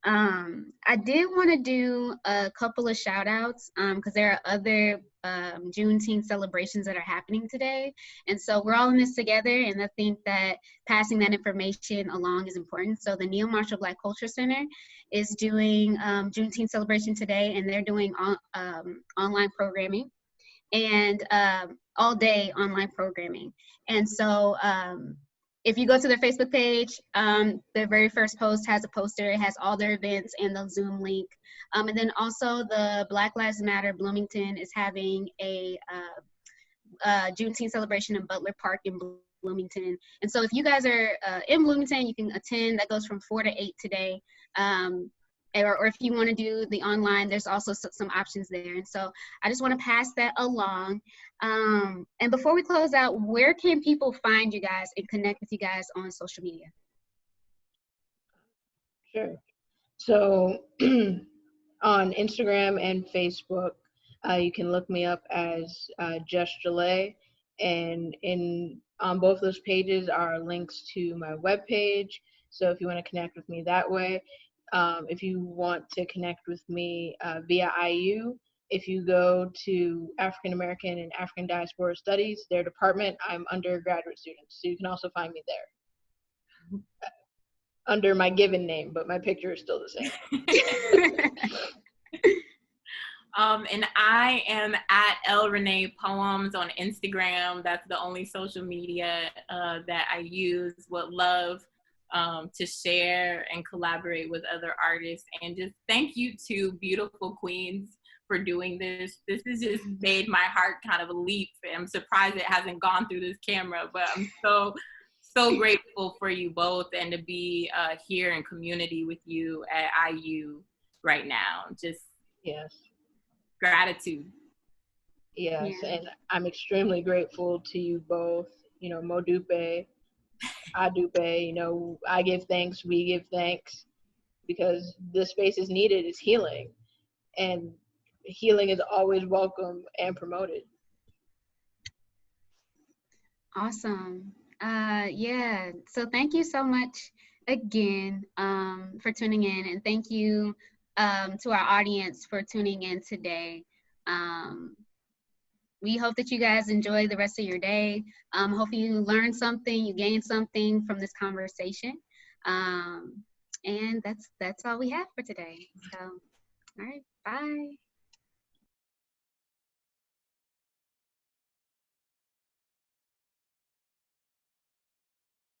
I did want to do a couple of shout outs because there are other Juneteenth celebrations that are happening today. And so we're all in this together, and I think that passing that information along is important. So the Neal Marshall Black Culture Center is doing Juneteenth celebration today, and they're doing online programming and all day online programming. And so if you go to their Facebook page, their very first post has a poster. It has all their events and the Zoom link. And then also the Black Lives Matter Bloomington is having a Juneteenth celebration in Butler Park in Bloomington. And so if you guys are in Bloomington, you can attend. That goes from 4 to 8 today. Or if you want to do the online, there's also some options there. And so I just want to pass that along. And before we close out, where can people find you guys and connect with you guys on social media? Sure. So on Instagram and Facebook, you can look me up as Just Duléa, and on both those pages are links to my webpage. So if you want to connect with me that way, if you want to connect with me via IU, if you go to African American and African Diaspora Studies, their department, I'm undergraduate student, so you can also find me there under my given name, but my picture is still the same. And I am at Renée Poems on Instagram. That's the only social media that I use. Would love to share and collaborate with other artists. And just thank you to beautiful queens for doing this. This has just made my heart kind of leap. I'm surprised it hasn't gone through this camera, but I'm so grateful for you both and to be here in community with you at IU right now. Just Yes. Gratitude. Yes, Yeah. and I'm extremely grateful to you both. You know, Modupe, Adupe, you know, I give thanks, we give thanks, because this space is needed, it's healing. And healing is always welcome and promoted. Awesome. Yeah, so thank you so much again for tuning in, and thank you to our audience for tuning in today. We hope that you guys enjoy the rest of your day. Hope you learned something, you gained something from this conversation. And that's all we have for today. So, all right, bye.